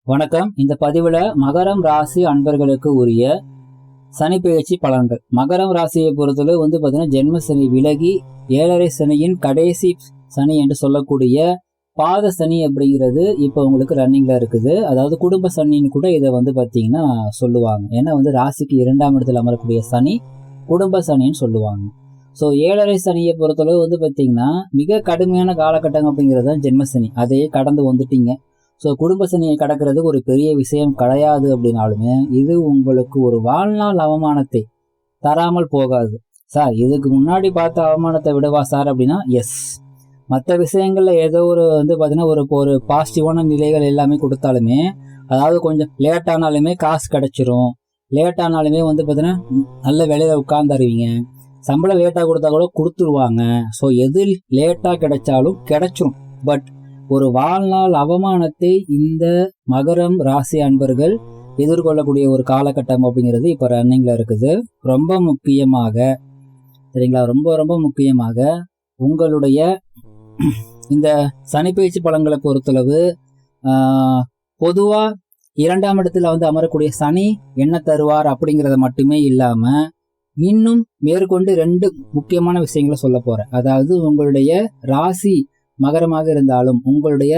வணக்கம். இந்த பதிவுல மகரம் ராசி அன்பர்களுக்கு உரிய சனி பெயர்ச்சி பலன்கள். மகரம் ராசியை பொறுத்தளவு பாத்தீங்கன்னா ஜென்ம சனி விலகி 7.5 சனியின் கடைசி சனி என்று சொல்லக்கூடிய பாத சனி அப்படிங்கிறது இப்ப உங்களுக்கு ரன்னிங்ல இருக்குது. அதாவது குடும்ப சனின்னு கூட இதை பாத்தீங்கன்னா சொல்லுவாங்க. ஏன்னா ராசிக்கு 2ஆம் இடத்துல அமரக்கூடிய சனி குடும்ப சனின்னு சொல்லுவாங்க. ஸோ 7.5 சனியை பொறுத்தளவு பாத்தீங்கன்னா மிக கடுமையான காலகட்டம் அப்படிங்கிறது தான் ஜென்ம சனி. அதையே கடந்து வந்துட்டீங்க. ஸோ குடும்ப சனியை கடக்கிறது ஒரு பெரிய விஷயம் கிடையாது அப்படின்னாலுமே இது உங்களுக்கு ஒரு வாழ்நாள் அவமானத்தை தராமல் போகாது. சார் இதுக்கு முன்னாடி பார்த்த அவமானத்தை விடவா சார் அப்படின்னா எஸ். மற்ற விஷயங்கள்ல ஏதோ ஒரு பார்த்தீங்கன்னா ஒரு பாசிட்டிவான நிலைகள் எல்லாமே கொடுத்தாலுமே, அதாவது கொஞ்சம் லேட் ஆனாலுமே காசு கிடைச்சிரும், லேட் ஆனாலுமே பார்த்தீங்கன்னா நல்ல வேலையில உட்கார்ந்துருவீங்க, சம்பளம் லேட்டாக கொடுத்தா கூட கொடுத்துருவாங்க. ஸோ எது லேட்டாக கிடைச்சாலும் கிடைச்சிரும். பட் ஒரு வாழ்நாள் அவமானத்தை இந்த மகரம் ராசி அன்பர்கள் எதிர்கொள்ளக்கூடிய ஒரு காலகட்டம் அப்படிங்கிறது இப்போ ரன்னிங்ல இருக்குது. ரொம்ப முக்கியமாக சரிங்களா, ரொம்ப ரொம்ப முக்கியமாக உங்களுடைய இந்த சனிப்பெயர்ச்சி பலன்களை பொறுத்தளவு பொதுவாக 2ஆம் இடத்துல அமரக்கூடிய சனி என்ன தருவார் அப்படிங்கிறத மட்டுமே இல்லாம இன்னும் மேற்கொண்டு 2 முக்கியமான விஷயங்களை சொல்ல போறேன். அதாவது உங்களுடைய ராசி மகரமாக இருந்தாலும் உங்களுடைய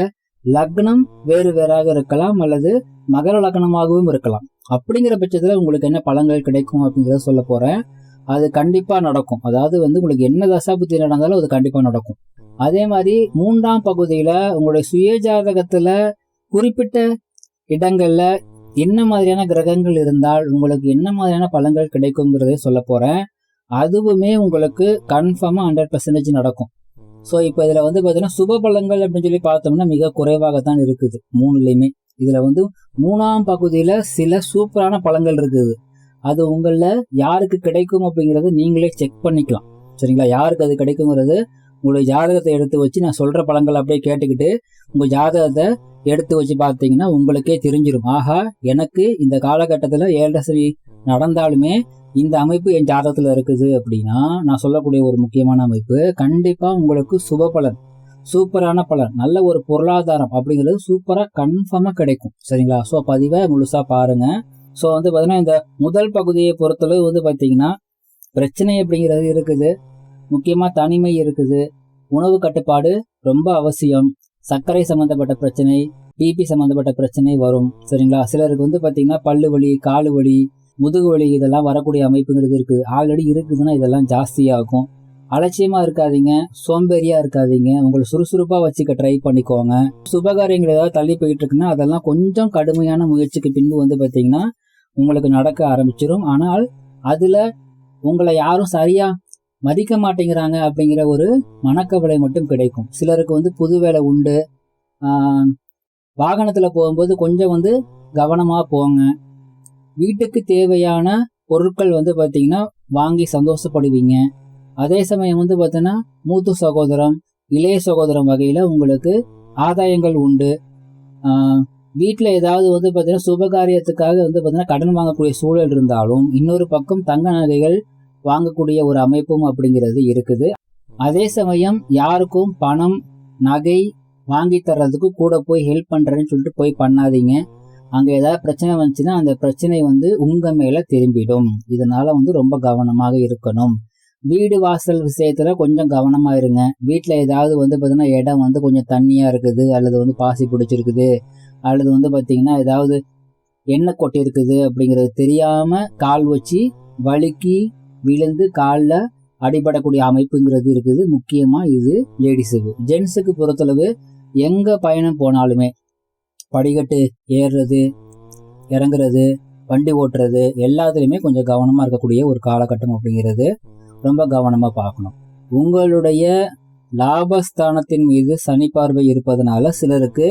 லக்னம் வேறு வேறாக இருக்கலாம், அல்லது மகர லக்னமாகவும் இருக்கலாம். அப்படிங்கிற பட்சத்துல உங்களுக்கு என்ன பலன்கள் கிடைக்கும் அப்படிங்கிறத சொல்ல போறேன். அது கண்டிப்பா நடக்கும். அதாவது உங்களுக்கு என்ன தசாபுத்தி நடந்தாலும் அது கண்டிப்பா நடக்கும். அதே மாதிரி 3ஆம் பகுதியில உங்களுடைய சுய ஜாதகத்துல குறிப்பிட்ட இடங்கள்ல என்ன மாதிரியான கிரகங்கள் இருந்தால் உங்களுக்கு என்ன மாதிரியான பலன்கள் கிடைக்குங்கிறதே சொல்ல போறேன். அதுவுமே உங்களுக்கு கன்ஃபார்மா 100% நடக்கும். ஸோ இப்போ இதில் பார்த்தீங்கன்னா சுப பலன்கள் அப்படின்னு சொல்லி பார்த்தோம்னா மிக குறைவாகத்தான் இருக்குது 3லையுமே. இதில் 3ஆம் பகுதியில் சில சூப்பரான பலன்கள் இருக்குது. அது உங்களில் யாருக்கு கிடைக்கும் அப்படிங்கிறது நீங்களே செக் பண்ணிக்கலாம். சரிங்களா, யாருக்கு அது கிடைக்குங்கிறது உங்களுடைய ஜாதகத்தை எடுத்து வச்சு நான் சொல்கிற பலன்கள் அப்படியே கேட்டுக்கிட்டு உங்கள் ஜாதகத்தை எடுத்து வச்சு பார்த்தீங்கன்னா உங்களுக்கே தெரிஞ்சிடும். ஆஹா, எனக்கு இந்த காலகட்டத்தில் 7.5 சனி நடந்தாலுமே இந்த அமைப்பு என் ஜாதகத்துல இருக்குது அப்படின்னா நான் சொல்லக்கூடிய ஒரு முக்கியமான அமைப்பு கண்டிப்பா உங்களுக்கு சுப பலன், சூப்பரான பலன், நல்ல ஒரு பொருளாதாரம் அப்படிங்கிறது சூப்பரா கன்ஃபார்மா கிடைக்கும். சரிங்களா, ஸோ பதிவை முழுசா பாருங்க. ஸோ பார்த்தீங்கன்னா இந்த முதல் பகுதியை பொறுத்தளவு பார்த்தீங்கன்னா பிரச்சனை அப்படிங்கிறது இருக்குது. முக்கியமா தனிமை இருக்குது, உணவு கட்டுப்பாடு ரொம்ப அவசியம், சர்க்கரை சம்பந்தப்பட்ட பிரச்சனை, பிபி சம்பந்தப்பட்ட பிரச்சனை வரும். சரிங்களா, சிலருக்கு பார்த்தீங்கன்னா பல்லு வலி, காலு வலி, முதுகு வலி இதெல்லாம் வரக்கூடிய அமைப்புங்கிறது இருக்குது. ஆல்ரெடி இருக்குதுன்னா இதெல்லாம் ஜாஸ்தியாகும். அலட்சியமா இருக்காதீங்க, சோம்பேறியா இருக்காதீங்க, உங்களை சுறுசுறுப்பா வச்சுக்க ட்ரை பண்ணிக்கோங்க. சுபகாரியங்கள் ஏதாவது தள்ளி போயிட்டு இருக்குன்னா அதெல்லாம் கொஞ்சம் கடுமையான முயற்சிக்கு பின்பு பார்த்தீங்கன்னா உங்களுக்கு நடக்க ஆரம்பிச்சிடும். ஆனால் அதுல உங்களை யாரும் சரியா மதிக்க மாட்டேங்கிறாங்க அப்படிங்கிற ஒரு மனக்கவலை மட்டும் கிடைக்கும். சிலருக்கு புது வேலை உண்டு. வாகனத்துல போகும்போது கொஞ்சம் கவனமா போங்க. வீட்டுக்கு தேவையான பொருட்கள் பார்த்தீங்கன்னா வாங்கி சந்தோஷப்படுவீங்க. அதே சமயம் பார்த்தீங்கன்னா மூத்த சகோதரம், இளைய சகோதரம் வகையில உங்களுக்கு ஆதாயங்கள் உண்டு. வீட்டில் ஏதாவது பார்த்தீங்கன்னா சுபகாரியத்துக்காக பார்த்தீங்கன்னா கடன் வாங்கக்கூடிய சூழல் இருந்தாலும் இன்னொரு பக்கம் தங்க நகைகள் வாங்கக்கூடிய ஒரு அமைப்பும் அப்படிங்கிறது இருக்குது. அதே சமயம் யாருக்கும் பணம் நகை வாங்கி தர்றதுக்கு கூட போய் ஹெல்ப் பண்றேன்னு சொல்லிட்டு போய் பண்ணாதீங்க. அங்க ஏதாவது பிரச்சனை வந்துச்சுன்னா அந்த பிரச்சனை உங்க மேல திரும்பிடும். இதனால ரொம்ப கவனமாக இருக்கணும். வீடு வாசல் விஷயத்துல கொஞ்சம் கவனமா இருங்க. வீட்டுல ஏதாவது பார்த்தீங்கன்னா இடம் கொஞ்சம் தண்ணியா இருக்குது, அல்லது பாசி பிடிச்சிருக்குது, அல்லது பார்த்தீங்கன்னா ஏதாவது எண்ணெய் கொட்டி இருக்குது அப்படிங்கிறது தெரியாம கால் வச்சு வழுக்கி விழுந்து காலில் அடிபடக்கூடிய அமைப்புங்கிறது இருக்குது. முக்கியமா இது லேடிஸுக்கு. ஜென்ஸுக்கு பொறுத்தளவு எங்க பயணம் போனாலுமே படிக்கட்டு ஏறுறது, இறங்குறது, வண்டி ஓட்டுறது எல்லாத்துலேயுமே கொஞ்சம் கவனமாக இருக்கக்கூடிய ஒரு காலகட்டம் அப்படிங்கிறது ரொம்ப கவனமாக பார்க்கணும். உங்களுடைய லாபஸ்தானத்தின் மீது சனி பார்வை இருப்பதனால சிலருக்கு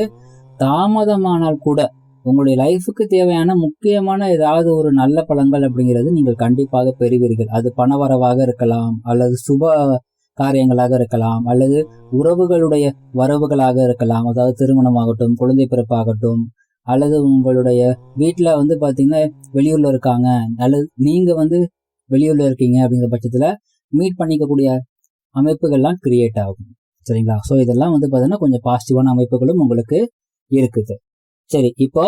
தாமதமானால் கூட உங்களுடைய லைஃபுக்கு தேவையான முக்கியமான ஏதாவது ஒரு நல்ல பலன்கள் அப்படிங்கிறது நீங்கள் கண்டிப்பாக பெறுவீர்கள். அது பணவரவாக இருக்கலாம், அல்லது சுப காரியங்களாக இருக்கலாம், அல்லது உறவுகளுடைய வரவுகளாக இருக்கலாம். அதாவது திருமணமாகட்டும், குழந்தை பிறப்பாகட்டும், அல்லது உங்களுடைய வீட்டில் பார்த்தீங்கன்னா வெளியூர்ல இருக்காங்க, அல்லது நீங்க வெளியூர்ல இருக்கீங்க அப்படிங்கிற பட்சத்துல மீட் பண்ணிக்கக்கூடிய அமைப்புகள்லாம் கிரியேட் ஆகும். சரிங்களா, ஸோ இதெல்லாம் பார்த்தீங்கன்னா கொஞ்சம் பாசிட்டிவான அமைப்புகளும் உங்களுக்கு இருக்குது. சரி, இப்போ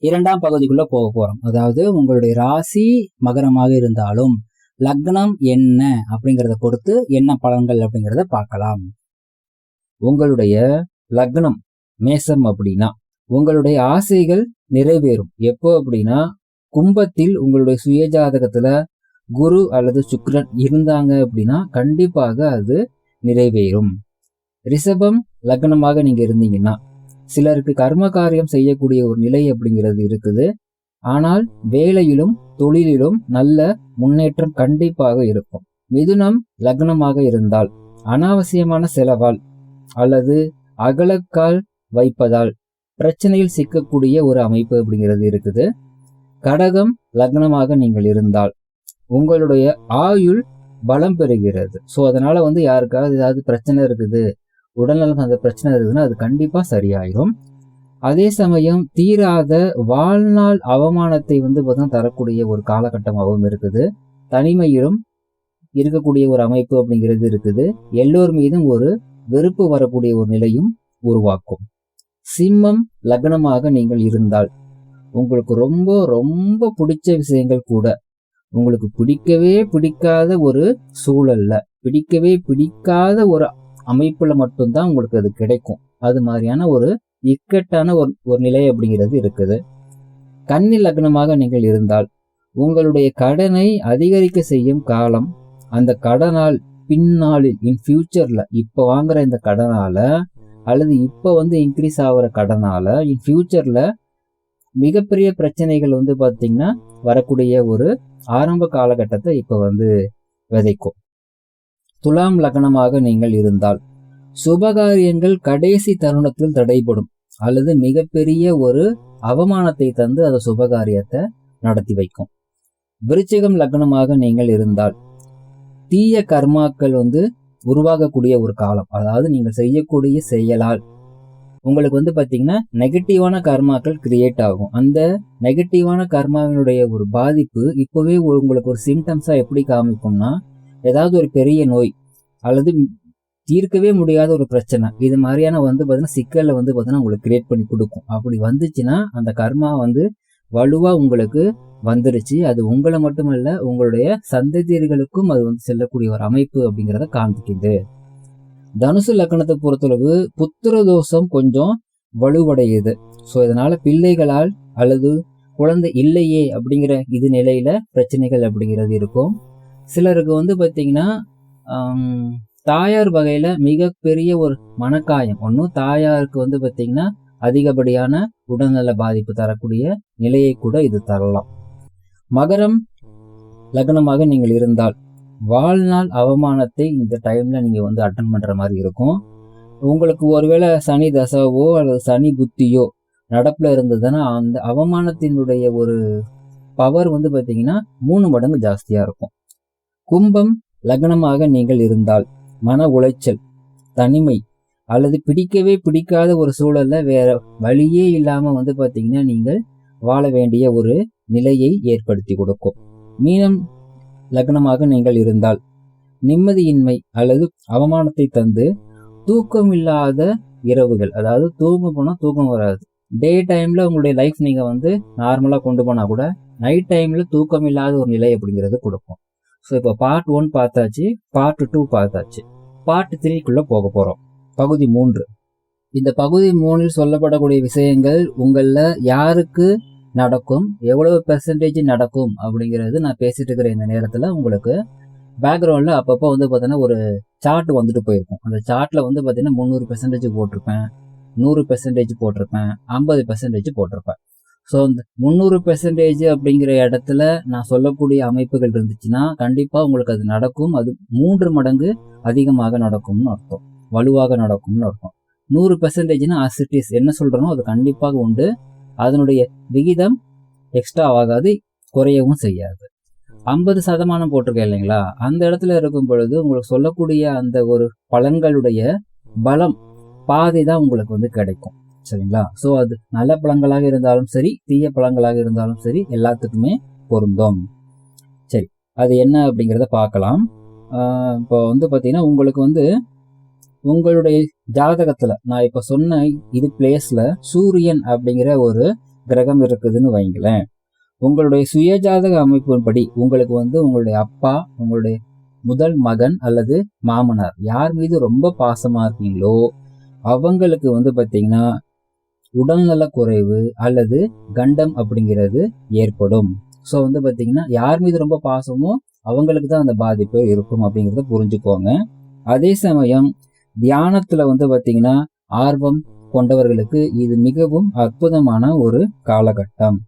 இரண்டாம் பகுதிக்குள்ள போக போறோம். அதாவது உங்களுடைய ராசி மகரமாக இருந்தாலும் லக்னம் என்ன அப்படிங்கறத பொறுத்து என்ன பலன்கள் அப்படிங்கறத பார்க்கலாம். உங்களுடைய லக்னம் மேசம் அப்படின்னா உங்களுடைய ஆசைகள் நிறைவேறும். எப்போ அப்படின்னா கும்பத்தில் உங்களுடைய சுயஜாதகத்துல குரு அல்லது சுக்கிரன் இருந்தாங்க அப்படின்னா கண்டிப்பாக அது நிறைவேறும். ரிஷபம் லக்னமாக நீங்க இருந்தீங்கன்னா சிலருக்கு கர்ம காரியம் செய்யக்கூடிய ஒரு நிலை அப்படிங்கிறது இருக்குது. ஆனால் வேலையிலும் தொழிலிலும் நல்ல முன்னேற்றம் கண்டிப்பாக இருக்கும். மிதுனம் லக்னமாக இருந்தால் அனாவசியமான செலவால் அல்லது அகலக்கால் வைப்பதால் பிரச்சனையில் சிக்கக்கூடிய ஒரு அமைப்பு அப்படிங்கிறது இருக்குது. கடகம் லக்னமாக நீங்கள் இருந்தால் உங்களுடைய ஆயுள் பலம் பெறுகிறது. ஸோ அதனால யாருக்காவது ஏதாவது பிரச்சனை இருக்குது, உடல்நலம் அந்த பிரச்சனை இருக்குதுன்னா அது கண்டிப்பா சரியாயிரும். அதே சமயம் தீராத வாழ்நாள் அவமானத்தை தரக்கூடிய ஒரு காலகட்டமாகவும் இருக்குது. தனிமையிலும் இருக்கக்கூடிய ஒரு அமைப்பு அப்படிங்கிறது இருக்குது. எல்லோர் மீதும் ஒரு வெறுப்பு வரக்கூடிய ஒரு நிலையும் உருவாக்கும். சிம்மம் லக்னமாக நீங்கள் இருந்தால் உங்களுக்கு ரொம்ப ரொம்ப பிடிச்ச விஷயங்கள் கூட உங்களுக்கு பிடிக்கவே பிடிக்காத ஒரு சூழல்ல, பிடிக்கவே பிடிக்காத ஒரு அமைப்புல மட்டும்தான் உங்களுக்கு அது கிடைக்கும். அது மாதிரியான ஒரு இக்கட்டான ஒரு நிலை அப்படிங்கிறது இருக்குது. கன்னி லக்னமாக நீங்கள் இருந்தால் உங்களுடைய கடனை அதிகரிக்க செய்யும் காலம். அந்த கடனால் பின்னாளில் இன் ஃபியூச்சர்ல இப்ப வாங்குற இந்த கடனால அல்லது இப்ப இன்க்ரீஸ் ஆகிற கடனால இன் ஃபியூச்சர்ல மிகப்பெரிய பிரச்சனைகள் பாத்தீங்கன்னா வரக்கூடிய ஒரு ஆரம்ப காலகட்டத்தை இப்ப விதைக்கும். துலாம் லக்னமாக நீங்கள் இருந்தால் சுபகாரியங்கள் கடைசி தருணத்தில் தடைபடும் அல்லது மிகப்பெரிய ஒரு அவமானத்தை தந்து அந்த சுபகாரியத்தை நடத்தி வைக்கும். விருச்சிகம் லக்னமாக நீங்கள் இருந்தால் தீய கர்மாக்கள் உருவாகக்கூடிய ஒரு காலம். அதாவது நீங்கள் செய்யக்கூடிய செயலால் உங்களுக்கு பாத்தீங்கன்னா நெகட்டிவான கர்மாக்கள் கிரியேட் ஆகும். அந்த நெகட்டிவான கர்மாவினுடைய ஒரு பாதிப்பு இப்பவே உங்களுக்கு ஒரு சிம்டம்ஸா எப்படி காமிக்கும்னா, ஏதாவது ஒரு பெரிய நோய் அல்லது தீர்க்கவே முடியாத ஒரு பிரச்சனை இது மாதிரியான பாத்தீங்கன்னா சிக்கல்ல பாத்தீங்கன்னா உங்களுக்கு கிரியேட் பண்ணி கொடுக்கும். அப்படி வந்துச்சுன்னா அந்த கர்மா வலுவா உங்களுக்கு வந்துருச்சு. அது உங்களை மட்டுமல்ல உங்களுடைய சந்ததியர்களுக்கும் அது செல்லக்கூடிய ஒரு அமைப்பு அப்படிங்கிறத காண்பிக்குது. தனுசு லக்னத்தை பொறுத்தளவு புத்திர தோஷம் கொஞ்சம் வலுவடையுது. ஸோ இதனால பிள்ளைகளால் அல்லது குழந்தை இல்லையே அப்படிங்கிற இது நிலையில பிரச்சனைகள் அப்படிங்கிறது இருக்கும். சிலருக்கு பாத்தீங்கன்னா தாயார் வகையில மிகப்பெரிய ஒரு மனக்காயம் ஒன்றும் தாயாருக்கு பாத்தீங்கன்னா அதிகப்படியான உடல்நல பாதிப்பு தரக்கூடிய நிலையை கூட இது தரலாம். மகரம் லக்னமாக நீங்கள் இருந்தால் வாழ்நாள் அவமானத்தை இந்த டைம்ல நீங்க அட்டன் பண்ற மாதிரி இருக்கும். உங்களுக்கு ஒருவேளை சனி தசாவோ அல்லது சனி புத்தியோ நடப்புல இருந்ததுன்னா அந்த அவமானத்தினுடைய ஒரு பவர் பாத்தீங்கன்னா 3 மடங்கு ஜாஸ்தியா இருக்கும். கும்பம் லக்னமாக நீங்கள் இருந்தால் மன உளைச்சல், தனிமை அல்லது பிடிக்கவே பிடிக்காத ஒரு சூழல்ல வேற வழியே இல்லாம பாத்தீங்கன்னா நீங்கள் வாழ வேண்டிய ஒரு நிலையை ஏற்படுத்தி கொடுக்கும். மீனம் லக்னமாக நீங்கள் இருந்தால் நிம்மதியின்மை அல்லது அவமானத்தை தந்து தூக்கம் இல்லாத இரவுகள், அதாவது தூங்க போனா தூக்கம் வராது. டே டைம்ல உங்களுடைய லைஃப் நீங்க நார்மலா கொண்டு போனா கூட நைட் டைம்ல தூக்கம் இல்லாத ஒரு நிலை அப்படிங்கிறது கொடுக்கும். ஸோ இப்போ பார்ட் 1 பார்த்தாச்சு, பார்ட் 2 பார்த்தாச்சு, பார்ட் 3க்குள்ள போக போறோம். பகுதி 3. இந்த பகுதி 3ல் சொல்லப்படக்கூடிய விஷயங்கள் உங்கள யாருக்கு நடக்கும், எவ்வளவு பெர்சன்டேஜ் நடக்கும் அப்படிங்கிறது நான் பேசிட்டு இருக்கிற இந்த நேரத்துல உங்களுக்கு பேக்ரவுண்ட்ல அப்பப்போ பார்த்தீங்கன்னா ஒரு சார்ட் போயிருக்கும். அந்த சார்ட்ல பார்த்தீங்கன்னா 300% போட்டிருப்பேன், 100% போட்டிருப்பேன், 50% போட்டிருப்பேன். ஸோ அந்த 300% அப்படிங்கிற இடத்துல நான் சொல்லக்கூடிய அமைப்புகள் இருந்துச்சுன்னா கண்டிப்பா உங்களுக்கு அது நடக்கும். அது 3 மடங்கு அதிகமாக நடக்கும்னு அர்த்தம், வலுவாக நடக்கும்னு அர்த்தம். 100%னா அசிட்டிஸ் என்ன சொல்றனோ அது கண்டிப்பாக உண்டு. அதனுடைய விகிதம் எக்ஸ்ட்ரா ஆகாது, குறையவும் செய்யாது. 50% போட்டிருக்கேன் இல்லைங்களா, அந்த இடத்துல இருக்கும் பொழுது உங்களுக்கு சொல்லக்கூடிய அந்த ஒரு பலன்களுடைய பலம் பாதி தான் உங்களுக்கு கிடைக்கும். சரிங்களா? ஸோ அது நல்ல பழங்களாக இருந்தாலும் சரி, தீய பழங்களாக இருந்தாலும் சரி, எல்லாத்துக்குமே பொருந்தும். சரி, அது என்ன அப்படிங்கிறத பார்க்கலாம். இப்போ பார்த்தீங்கன்னா உங்களுக்கு உங்களுடைய ஜாதகத்துல நான் இப்ப சொன்ன இது பிளேஸ்ல சூரியன் அப்படிங்கிற ஒரு கிரகம் இருக்குதுன்னு வைங்களேன், உங்களுடைய சுயஜாதக அமைப்பின்படி உங்களுக்கு உங்களுடைய அப்பா, உங்களுடைய முதல் மகன் அல்லது மாமனார் யார் மீது ரொம்ப பாசமா இருக்கீங்களோ அவங்களுக்கு பார்த்தீங்கன்னா உடல்நல குறைவு அல்லது கண்டம் அப்படிங்கிறது ஏற்படும். ஸோ பார்த்தீங்கன்னா யார் மீது ரொம்ப பாசமோ அவங்களுக்கு தான் அந்த பாதிப்பு இருக்கும் அப்படிங்கிறத புரிஞ்சுக்கோங்க. அதே சமயம் தியானத்துல பார்த்தீங்கன்னா ஆர்வம் கொண்டவர்களுக்கு இது மிகவும் அற்புதமான ஒரு காலகட்டம்.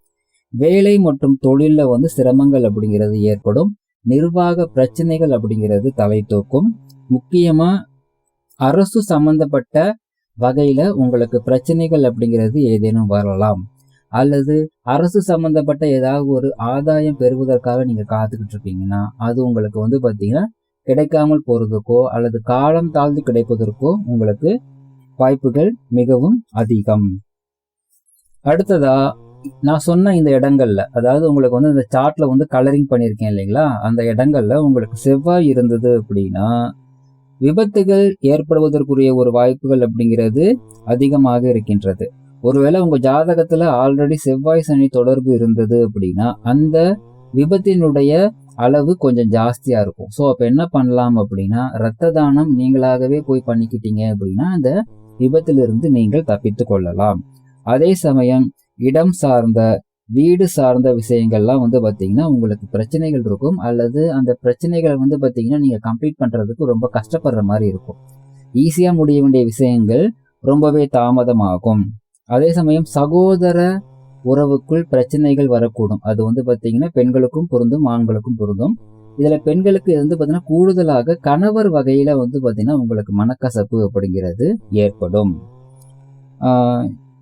வேலை மற்றும் தொழில்ல சிரமங்கள் அப்படிங்கிறது ஏற்படும். நிர்வாக பிரச்சனைகள் அப்படிங்கிறது தலை தூக்கும். முக்கியமா அரசு சம்பந்தப்பட்ட வகையில உங்களுக்கு பிரச்சனைகள் அப்படிங்கிறது ஏதேனும் வரலாம். அல்லது அரசு சம்பந்தப்பட்ட ஏதாவது ஒரு ஆதாயம் பெறுவதற்காக நீங்க காத்துக்கிட்டு இருக்கீங்கன்னா அது உங்களுக்கு பார்த்தீங்கன்னா கிடைக்காமல் போறதுக்கோ அல்லது காலம் தாழ்ந்து கிடைப்பதற்கோ உங்களுக்கு வாய்ப்புகள் மிகவும் அதிகம். அடுத்ததா நான் சொன்ன இந்த இடங்கள்ல, அதாவது உங்களுக்கு இந்த சார்ட்ல கலரிங் பண்ணியிருக்கேன் இல்லைங்களா, அந்த இடங்கள்ல உங்களுக்கு செவ்வாய் இருந்தது அப்படின்னா விபத்துகள் ஏற்படுவதற்குரிய ஒரு வாய்ப்புகள் அப்படிங்கிறது அதிகமாக இருக்கின்றது. ஒருவேளை உங்க ஜாதகத்துல ஆல்ரெடி செவ்வாய் சனி தொடர்பு இருந்தது அப்படின்னா அந்த விபத்தினுடைய அளவு கொஞ்சம் ஜாஸ்தியா இருக்கும். ஸோ அப்ப என்ன பண்ணலாம் அப்படின்னா இரத்த தானம் நீங்களாகவே போய் பண்ணிக்கிட்டீங்க அப்படின்னா அந்த விபத்திலிருந்து நீங்கள் தப்பித்து கொள்ளலாம். அதே சமயம் இடம் சார்ந்த வீடு சார்ந்த விஷயங்கள்லாம் பார்த்தீங்கன்னா உங்களுக்கு பிரச்சனைகள் இருக்கும். அல்லது அந்த பிரச்சனைகளை பார்த்தீங்கன்னா நீங்க கம்ப்ளீட் பண்றதுக்கு ரொம்ப கஷ்டப்படுற மாதிரி இருக்கும். ஈஸியா முடிய வேண்டிய விஷயங்கள் ரொம்பவே தாமதமாகும். அதே சமயம் சகோதர உறவுக்குள் பிரச்சனைகள் வரக்கூடும். அது பார்த்தீங்கன்னா பெண்களுக்கும் பொருந்தும், ஆண்களுக்கும் பொருந்தும். இதுல பெண்களுக்கு பார்த்தீங்கன்னா கூடுதலாக கணவர் வகையில பார்த்தீங்கன்னா உங்களுக்கு மனக்கசப்பு அப்படிங்கிறது ஏற்படும்.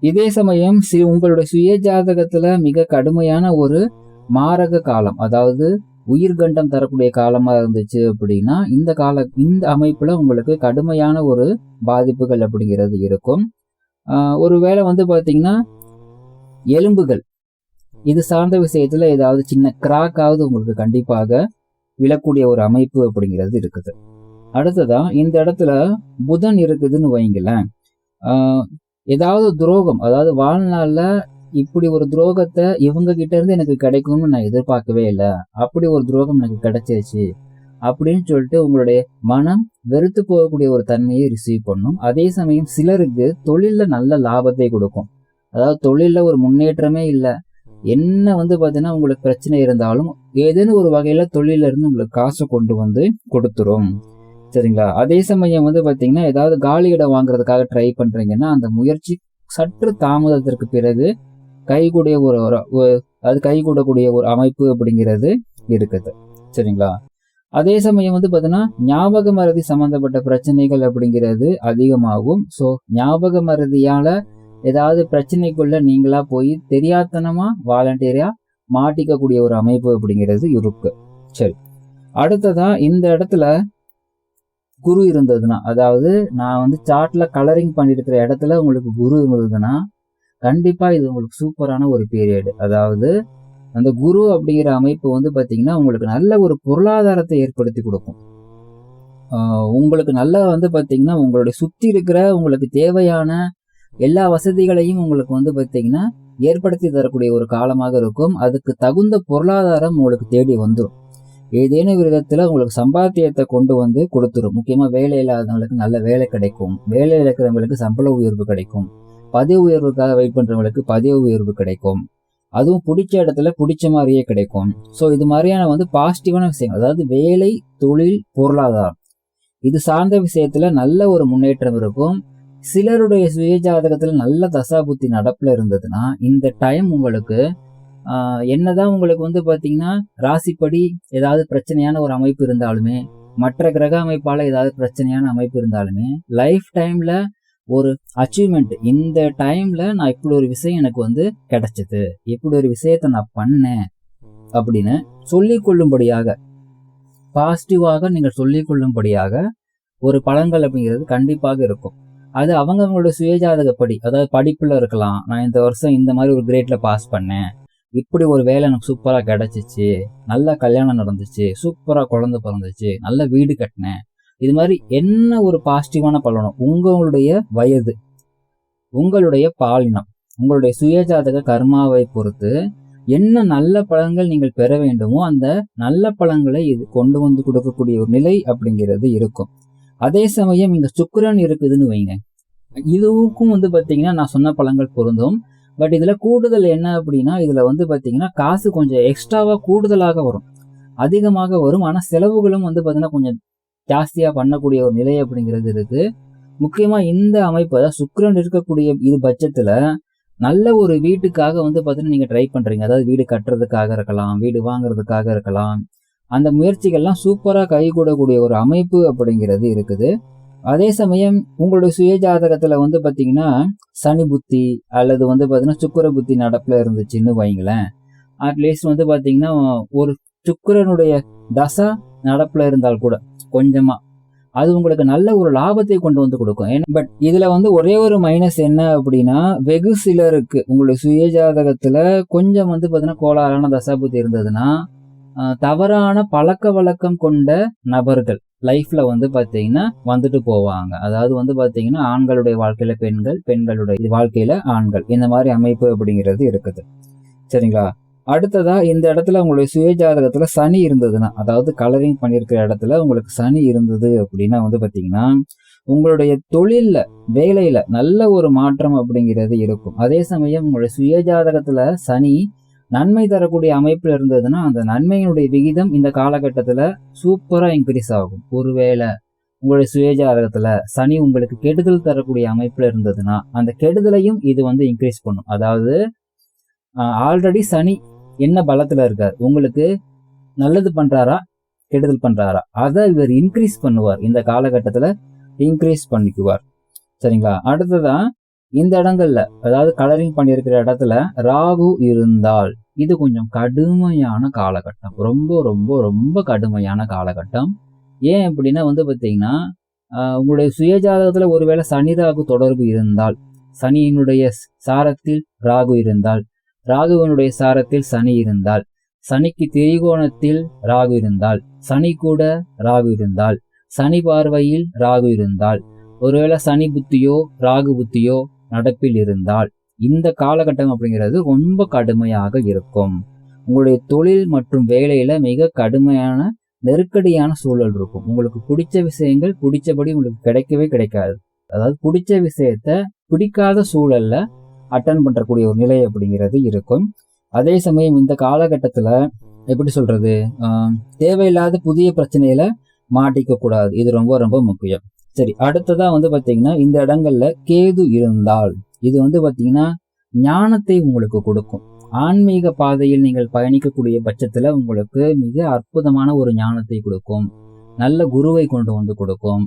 இதே சமயம் உங்களுடைய சுய ஜாதகத்துல மிக கடுமையான ஒரு மாரக காலம், அதாவது உயிர்கண்டம் தரக்கூடிய காலமா இருந்துச்சு அப்படின்னா இந்த அமைப்புல உங்களுக்கு கடுமையான ஒரு பாதிப்புகள் அப்படிங்கிறது இருக்கும். ஒருவேளை பாத்தீங்கன்னா எலும்புகள் இது சார்ந்த விஷயத்துல ஏதாவது சின்ன கிராக்காவது உங்களுக்கு கண்டிப்பாக விழக்கூடிய ஒரு அமைப்பு அப்படிங்கிறது இருக்குது. அடுத்ததான் இந்த இடத்துல புதன் இருக்குதுன்னு வைங்களேன், ஏதாவது துரோகம், அதாவது வாழ்நாள்ல இப்படி ஒரு துரோகத்தை இவங்க கிட்ட இருந்து எனக்கு கிடைக்கும்னு நான் எதிர்பார்க்கவே இல்லை, அப்படி ஒரு துரோகம் எனக்கு கிடைச்சிருச்சு அப்படின்னு சொல்லிட்டு உங்களுடைய மனம் வெறுத்து போகக்கூடிய ஒரு தன்மையை ரிசீவ் பண்ணும். அதே சமயம் சிலருக்கு தொழில்ல நல்ல லாபத்தை கொடுக்கும். அதாவது தொழில்ல ஒரு முன்னேற்றமே இல்லை, என்ன பார்த்தீங்கன்னா உங்களுக்கு பிரச்சனை இருந்தாலும் ஏதேனும் ஒரு வகையில தொழில இருந்து உங்களுக்கு காசை கொண்டு கொடுத்துரும். சரிங்களா? அதே சமயம் பார்த்தீங்கன்னா ஏதாவது காலி இடம் வாங்குறதுக்காக ட்ரை பண்றீங்கன்னா அந்த முயற்சி சற்று தாமதத்திற்கு பிறகு கைகூடிய கைகூடக்கூடிய ஒரு அமைப்பு அப்படிங்கிறது இருக்குது. சரிங்களா? அதே சமயம் பார்த்தீங்கன்னா ஞாபக மறதி சம்பந்தப்பட்ட பிரச்சனைகள் அப்படிங்கிறது அதிகமாகும். ஸோ ஞாபக மறதியால ஏதாவது பிரச்சனைக்குள்ள நீங்களா போய் தெரியாதனமா வாலண்டியரா மாட்டிக்கக்கூடிய ஒரு அமைப்பு அப்படிங்கிறது இருக்கு. சரி, அடுத்ததா இந்த இடத்துல குரு இருந்ததுன்னா, அதாவது நான் சார்ட்ல கலரிங் பண்ணிருக்கிற இடத்துல உங்களுக்கு குரு இருந்ததுன்னா கண்டிப்பா இது உங்களுக்கு சூப்பரான ஒரு பீரியட். அதாவது அந்த குரு அப்படிங்கிற அமைப்பு பாத்தீங்கன்னா உங்களுக்கு நல்ல ஒரு பொருளாதாரத்தை ஏற்படுத்தி கொடுக்கும். உங்களுக்கு நல்ல பாத்தீங்கன்னா உங்களுடைய சுத்தி இருக்கிற உங்களுக்கு தேவையான எல்லா வசதிகளையும் உங்களுக்கு பாத்தீங்கன்னா ஏற்படுத்தி தரக்கூடிய ஒரு காலமாக இருக்கும். அதுக்கு தகுந்த பொருளாதாரம் உங்களுக்கு தேடி வந்துடும். ஏதேனும் விதத்துல உங்களுக்கு சம்பாத்தியத்தை கொண்டு கொடுத்துரும். முக்கியமா வேலை இல்லாதவங்களுக்கு நல்ல வேலை கிடைக்கும், வேலை இழக்கிறவங்களுக்கு சம்பள உயர்வு கிடைக்கும், பதவி உயர்வுக்காக வெயிட் பண்றவங்களுக்கு பதவி உயர்வு கிடைக்கும், அதுவும் பிடிச்ச இடத்துல பிடிச்ச மாதிரியே கிடைக்கும். ஸோ இது மாதிரியான பாசிட்டிவான விஷயங்கள், அதாவது வேலை, தொழில், பொருளாதாரம் இது சார்ந்த விஷயத்துல நல்ல ஒரு முன்னேற்றம் இருக்கும். சிலருடைய சுய ஜாதகத்துல நல்ல தசாபுத்தி நடப்புல இருந்ததுன்னா இந்த டைம் உங்களுக்கு என்னதான் உங்களுக்கு பாத்தீங்கன்னா ராசிப்படி ஏதாவது பிரச்சனையான ஒரு அமைப்பு இருந்தாலுமே, மற்ற கிரக அமைப்பால ஏதாவது பிரச்சனையான அமைப்பு இருந்தாலுமே, லைஃப் டைம்ல ஒரு அச்சீவ்மெண்ட், இந்த டைம்ல நான் இப்படி ஒரு விஷயம் எனக்கு கிடைச்சது, இப்படி ஒரு விஷயத்த நான் பண்ணேன் அப்படின்னு சொல்லிக் கொள்ளும்படியாக, பாசிட்டிவாக நீங்கள் சொல்லிக் கொள்ளும்படியாக ஒரு பலன்கள் அப்படிங்கிறது கண்டிப்பாக இருக்கும். அது அவங்களோட சுயஜாதகப்படி, அதாவது படிப்புல இருக்கலாம், நான் இந்த வருஷம் இந்த மாதிரி ஒரு கிரேட்ல பாஸ் பண்ணேன், இப்படி ஒரு வேலை எனக்கு சூப்பரா கிடைச்சிச்சு, நல்ல கல்யாணம் நடந்துச்சு, சூப்பரா குழந்தை பிறந்துச்சு, நல்ல வீடு கட்டினேன், இது மாதிரி என்ன ஒரு பாசிட்டிவான பலனும் உங்களுடைய வயது, உங்களுடைய பாலினம், உங்களுடைய சுயஜாதக கர்மாவை பொறுத்து என்ன நல்ல பலன்கள் நீங்கள் பெற வேண்டுமோ அந்த நல்ல பலன்களை இது கொண்டு வந்து கொடுக்கக்கூடிய ஒரு நிலை அப்படிங்கிறது இருக்கும். அதே சமயம் இங்க சுக்கிரன் இருக்குதுன்னு வைங்க, இதுவுக்கும் வந்து பாத்தீங்கன்னா நான் சொன்ன பலன்கள் பொருந்தும். பட் இதுல கூடுதல் என்ன அப்படின்னா, இதுல வந்து பாத்தீங்கன்னா காசு கொஞ்சம் எக்ஸ்ட்ராவா கூடுதலாக வரும், அதிகமாக வரும். ஆனா செலவுகளும் வந்து பாத்தீங்கன்னா கொஞ்சம் ஜாஸ்தியா பண்ணக்கூடிய ஒரு நிலை அப்படிங்கிறது இருக்கு. முக்கியமா இந்த அமைப்பு, அதாவது சுக்கிரன் இருக்கக்கூடிய இது பட்சத்துல நல்ல ஒரு வீட்டுக்காக வந்து பாத்தீங்கன்னா நீங்க ட்ரை பண்றீங்க. அதாவது வீடு கட்டுறதுக்காக இருக்கலாம், வீடு வாங்குறதுக்காக இருக்கலாம். அந்த முயற்சிகள்லாம் சூப்பரா கைகூடக்கூடிய ஒரு அமைப்பு அப்படிங்கிறது இருக்குது. அதே சமயம் உங்களுடைய சுயஜாதகத்துல வந்து பாத்தீங்கன்னா சனி புத்தி அல்லது வந்து பாத்தீங்கன்னா சுக்கிர புத்தி நடப்புல இருந்துச்சுன்னு வைங்களேன், அட்லீஸ்ட் வந்து பாத்தீங்கன்னா ஒரு சுக்கிரனுடைய தசா நடப்புல இருந்தால் கூட கொஞ்சமா அது உங்களுக்கு நல்ல ஒரு லாபத்தை கொண்டு வந்து கொடுக்கும். பட் இதுல வந்து ஒரே ஒரு மைனஸ் என்ன அப்படின்னா, வெகு சிலருக்கு உங்களுடைய சுயஜாதகத்துல கொஞ்சம் வந்து பாத்தீங்கன்னா கோளாறான தசாபுத்தி இருந்ததுன்னா தவறான பழக்க வழக்கம் கொண்ட நபர்கள் லைஃப்ல வந்து பாத்தீங்கன்னா வந்துட்டு போவாங்க. அதாவது வந்து பாத்தீங்கன்னா ஆண்களுடைய வாழ்க்கையில பெண்கள், பெண்களுடைய வாழ்க்கையில ஆண்கள், இந்த மாதிரி அமைப்பு அப்படிங்கிறது இருக்குது. சரிங்களா? அடுத்ததா இந்த இடத்துல உங்களுடைய சுயஜாதகத்துல சனி இருந்ததுன்னா, அதாவது கலரிங் பண்ணியிருக்கிற இடத்துல உங்களுக்கு சனி இருந்தது அப்படின்னா வந்து பாத்தீங்கன்னா உங்களுடைய தொழில்ல, வேலையில நல்ல ஒரு மாற்றம் அப்படிங்கிறது இருக்கும். அதே சமயம் உங்களுடைய சுயஜாதகத்துல சனி நன்மை தரக்கூடிய அமைப்புல இருந்ததுன்னா அந்த நன்மையினுடைய விகிதம் இந்த காலகட்டத்துல சூப்பரா இன்க்ரீஸ் ஆகும். ஒருவேளை உங்களுடைய சுயஜாதகத்துல சனி உங்களுக்கு கெடுதல் தரக்கூடிய அமைப்புல இருந்ததுன்னா அந்த கெடுதலையும் இது வந்து இன்க்ரீஸ் பண்ணும். அதாவது ஆல்ரெடி சனி என்ன பலத்துல இருக்கார், உங்களுக்கு நல்லது பண்றாரா கெடுதல் பண்றாரா, அதை இவர் இன்க்ரீஸ் பண்ணுவார், இந்த காலகட்டத்துல இன்க்ரீஸ் பண்ணிக்குவார். சரிங்களா? அடுத்ததான் இந்த இடங்கள்ல, அதாவது கலரிங் பண்ணியிருக்கிற இடத்துல ராகு இருந்தால் இது கொஞ்சம் கடுமையான காலகட்டம், ரொம்ப ரொம்ப ரொம்ப கடுமையான காலகட்டம். ஏன் அப்படின்னா வந்து பாத்தீங்கன்னா உங்களுடைய சுயஜாதகத்துல ஒருவேளை சனி ராகு தொடர்பு இருந்தால், சனியினுடைய சாரத்தில் ராகு இருந்தால், ராகுவனுடைய சாரத்தில் சனி இருந்தால், சனிக்கு திரிகோணத்தில் ராகு இருந்தால், சனி கூட ராகு இருந்தால், சனி பார்வையில் ராகு இருந்தால், ஒருவேளை சனி புத்தியோ ராகு புத்தியோ நடப்பில் இருந்தால் இந்த காலகட்டம் அப்படிங்கிறது ரொம்ப கடுமையாக இருக்கும். உங்களுடைய தொழில் மற்றும் வேலையில மிக கடுமையான நெருக்கடியான சூழல் இருக்கும். உங்களுக்கு பிடிச்ச விஷயங்கள் பிடிச்சபடி உங்களுக்கு கிடைக்கவே கிடைக்காது. அதாவது பிடிச்ச விஷயத்த பிடிக்காத சூழல்ல அட்டன் பண்றக்கூடிய ஒரு நிலை அப்படிங்கிறது இருக்கும். அதே சமயம் இந்த காலகட்டத்துல எப்படி சொல்றது, தேவையில்லாத புதிய பிரச்சனையில மாட்டிக்க கூடாது. இது ரொம்ப ரொம்ப முக்கியம். சரி, அடுத்ததா வந்து பாத்தீங்கன்னா இந்த இடங்கள்ல கேது இருந்தால் இது வந்து பாத்தீங்கன்னா ஞானத்தை உங்களுக்கு கொடுக்கும். ஆன்மீக பாதையில் நீங்கள் பயணிக்கக்கூடிய பட்சத்துல உங்களுக்கு மிக அற்புதமான ஒரு ஞானத்தை கொடுக்கும், நல்ல குருவை கொண்டு வந்து கொடுக்கும்.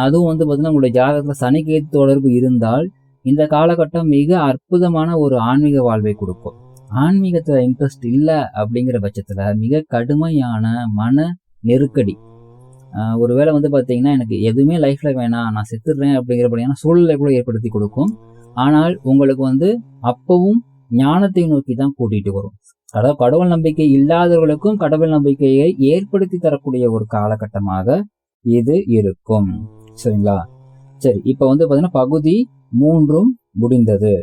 அதுவும் வந்து பாத்தீங்கன்னா உங்களுடைய ஜாதகத்துல சனி கேது தொடர்பு இருந்தால் இந்த காலகட்டம் மிக அற்புதமான ஒரு ஆன்மீக வாழ்வை கொடுக்கும். ஆன்மீகத்துல இன்ட்ரெஸ்ட் இல்லை அப்படிங்கிற பட்சத்துல மிக கடுமையான மன நெருக்கடி, ஒருவேளை வந்து பாத்தீங்கன்னா எனக்கு எதுவுமே லைஃப்ல வேணாம், நான் செத்துடுறேன் அப்படிங்கிறபடியான சூழ்நிலை கூட ஏற்படுத்தி கொடுக்கும். ஆனால் உங்களுக்கு வந்து அப்பவும் ஞானத்தை நோக்கி தான் கூட்டிட்டு வரும். அதாவது கடவுள் நம்பிக்கை இல்லாதவர்களுக்கும் கடவுள் நம்பிக்கையை ஏற்படுத்தி தரக்கூடிய ஒரு காலகட்டமாக இது இருக்கும். சரிங்களா? சரி, இப்ப வந்து பாத்தீங்கன்னா பகுதி 3 முடிந்தது.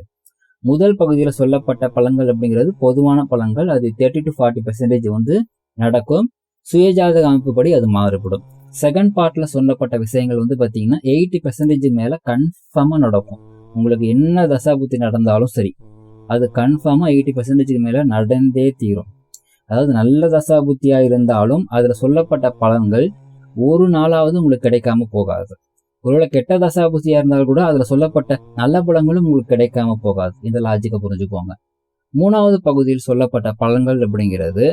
முதல் பகுதியில சொல்லப்பட்ட பலன்கள் அப்படிங்கிறது பொதுவான பலன்கள், அது 30 to 40% வந்து நடக்கும். சுயஜாதக அமைப்புப்படி அது மாறுபடும். செகண்ட் பார்ட்ல சொல்லப்பட்ட விஷயங்கள் வந்து பாத்தீங்கன்னா 80% மேல கன்ஃபார்மா நடக்கும். உங்களுக்கு என்ன தசாபுத்தி நடந்தாலும் சரி, அது கன்ஃபார்மா 80% மேல நடந்தே தீரும். அதாவது நல்ல தசாபுத்தியா இருந்தாலும் அதுல சொல்லப்பட்ட பலன்கள் ஒரு நாளாவது உங்களுக்கு கிடைக்காம போகாது. ஒருவேளை கெட்ட தசாபுத்தியா இருந்தாலும் கூட அதுல சொல்லப்பட்ட நல்ல பலன்களும் உங்களுக்கு கிடைக்காம போகாது. இந்த லாஜிக்கை புரிஞ்சுக்கோங்க. 3வது பகுதியில் சொல்லப்பட்ட பலன்கள் அப்படிங்கிறது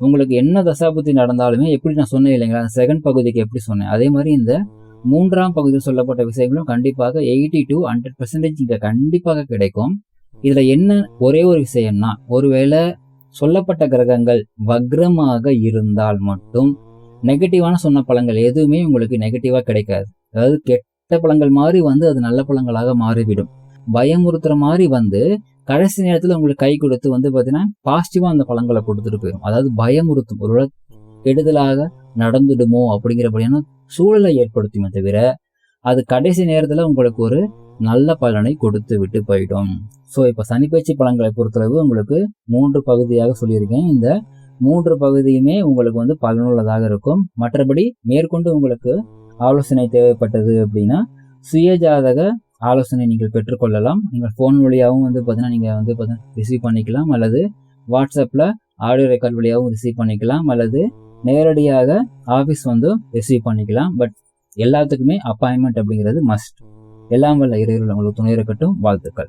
உங்களுக்கு என்ன தசாபுத்தி நடந்தாலுமே, எப்படி நான் சொன்னேன் இல்லைங்களா, செகண்ட் பகுதிக்கு எப்படி சொன்னேன் அதே மாதிரி இந்த 3ஆம் பகுதியில் சொல்லப்பட்ட விஷயங்களும் கண்டிப்பாக 80 to 100% இங்க கண்டிப்பாக கிடைக்கும். இதுல என்ன ஒரே ஒரு விஷயம்னா, ஒருவேளை சொல்லப்பட்ட கிரகங்கள் வக்ரமாக இருந்தால் மட்டும் நெகட்டிவான சொன்ன பலன்கள் எதுவுமே உங்களுக்கு நெகட்டிவா கிடைக்காது. அதாவது கெட்ட பலன்கள் மாதிரி வந்து அது நல்ல பலன்களாக மாறிவிடும். பயமுறுத்துற மாதிரி வந்து கடைசி நேரத்துல உங்களுக்கு கை கொடுத்து வந்து பாத்தீங்கன்னா பாசிட்டிவா அந்த பலன்களை கொடுத்துட்டு போயிடும். அதாவது பயமுறுத்தும், ஒரு கெடுதலாக நடந்துடுமோ அப்படிங்கிறபடியான சூழலை ஏற்படுத்துமே தவிர அது கடைசி நேரத்தில் உங்களுக்கு ஒரு நல்ல பலனை கொடுத்து விட்டு போயிடும். ஸோ இப்போ சனிப்பெயர்ச்சி பலன்களை பொறுத்தளவு உங்களுக்கு 3 பகுதியாக சொல்லியிருக்கேன். இந்த 3 பகுதியுமே உங்களுக்கு பலனுள்ளதாக இருக்கும். மற்றபடி மேற்கொண்டு உங்களுக்கு ஆலோசனை தேவைப்பட்டது அப்படின்னா சுயஜாதக ஆலோசனை நீங்கள் பெற்றுக்கொள்ளலாம். நீங்கள் ஃபோன் வழியாகவும் பார்த்தீங்கன்னா நீங்கள் ரிசீவ் பண்ணிக்கலாம், அல்லது வாட்ஸ்அப்பில் ஆடியோ ரெக்கார்ட் வழியாகவும் ரிசீவ் பண்ணிக்கலாம், அல்லது நேரடியாக ஆஃபீஸ் ரிசீவ் பண்ணிக்கலாம். பட் எல்லாத்துக்குமே அப்பாயின்மெண்ட் அப்படிங்கிறது மஸ்ட். எல்லாம் வல்ல இறைவன் உங்களுக்கு துணை இருக்கட்டும். வாழ்த்துக்கள்.